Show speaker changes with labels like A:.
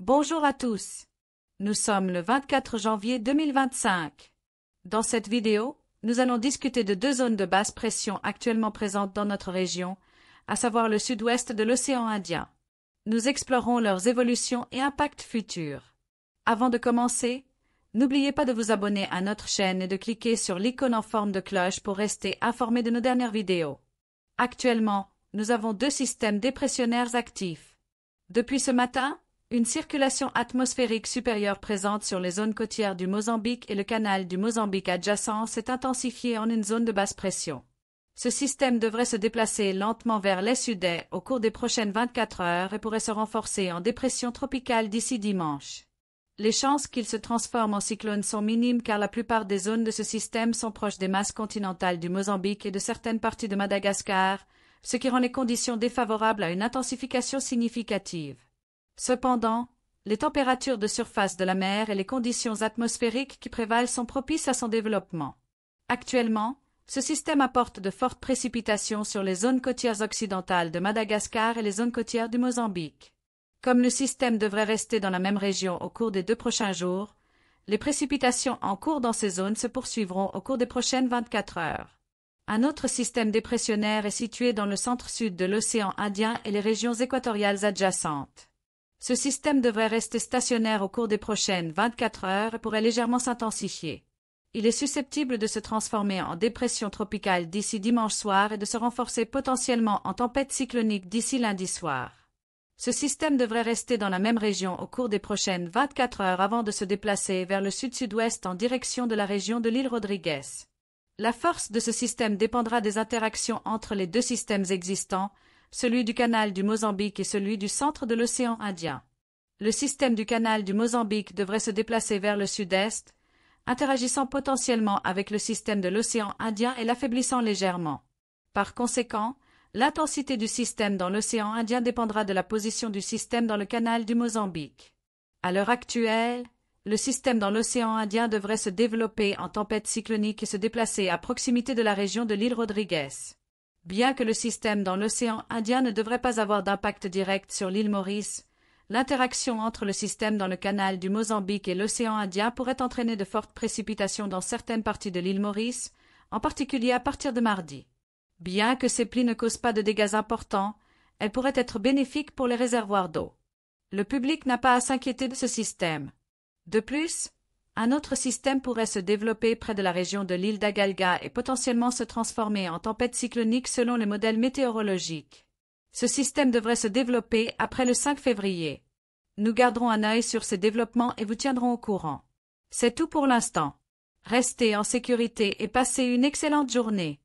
A: Bonjour à tous. Nous sommes le 24 janvier 2025. Dans cette vidéo, nous allons discuter de deux zones de basse pression actuellement présentes dans notre région, à savoir le sud-ouest de l'océan Indien. Nous explorerons leurs évolutions et impacts futurs. Avant de commencer, n'oubliez pas de vous abonner à notre chaîne et de cliquer sur l'icône en forme de cloche pour rester informé de nos dernières vidéos. Actuellement, nous avons deux systèmes dépressionnaires actifs. Depuis ce matin, une circulation atmosphérique supérieure présente sur les zones côtières du Mozambique et le canal du Mozambique adjacent s'est intensifiée en une zone de basse pression. Ce système devrait se déplacer lentement vers l'est-sud-est au cours des prochaines 24 heures et pourrait se renforcer en dépression tropicale d'ici dimanche. Les chances qu'il se transforme en cyclone sont minimes car la plupart des zones de ce système sont proches des masses continentales du Mozambique et de certaines parties de Madagascar, ce qui rend les conditions défavorables à une intensification significative. Cependant, les températures de surface de la mer et les conditions atmosphériques qui prévalent sont propices à son développement. Actuellement, ce système apporte de fortes précipitations sur les zones côtières occidentales de Madagascar et les zones côtières du Mozambique. Comme le système devrait rester dans la même région au cours des 2 prochains jours, les précipitations en cours dans ces zones se poursuivront au cours des prochaines 24 heures. Un autre système dépressionnaire est situé dans le centre-sud de l'océan Indien et les régions équatoriales adjacentes. Ce système devrait rester stationnaire au cours des prochaines 24 heures et pourrait légèrement s'intensifier. Il est susceptible de se transformer en dépression tropicale d'ici dimanche soir et de se renforcer potentiellement en tempête cyclonique d'ici lundi soir. Ce système devrait rester dans la même région au cours des prochaines 24 heures avant de se déplacer vers le sud-sud-ouest en direction de la région de l'île Rodrigues. La force de ce système dépendra des interactions entre les deux systèmes existants, celui du canal du Mozambique et celui du centre de l'océan Indien. Le système du canal du Mozambique devrait se déplacer vers le sud-est, interagissant potentiellement avec le système de l'océan Indien et l'affaiblissant légèrement. Par conséquent, l'intensité du système dans l'océan Indien dépendra de la position du système dans le canal du Mozambique. À l'heure actuelle, le système dans l'océan Indien devrait se développer en tempête cyclonique et se déplacer à proximité de la région de l'île Rodrigues. Bien que le système dans l'océan Indien ne devrait pas avoir d'impact direct sur l'île Maurice, l'interaction entre le système dans le canal du Mozambique et l'océan Indien pourrait entraîner de fortes précipitations dans certaines parties de l'île Maurice, en particulier à partir de mardi. Bien que ces pluies ne causent pas de dégâts importants, elles pourraient être bénéfiques pour les réservoirs d'eau. Le public n'a pas à s'inquiéter de ce système. De plus, un autre système pourrait se développer près de la région de l'île d'Agalga et potentiellement se transformer en tempête cyclonique selon les modèles météorologiques. Ce système devrait se développer après le 5 février. Nous garderons un œil sur ces développements et vous tiendrons au courant. C'est tout pour l'instant. Restez en sécurité et passez une excellente journée.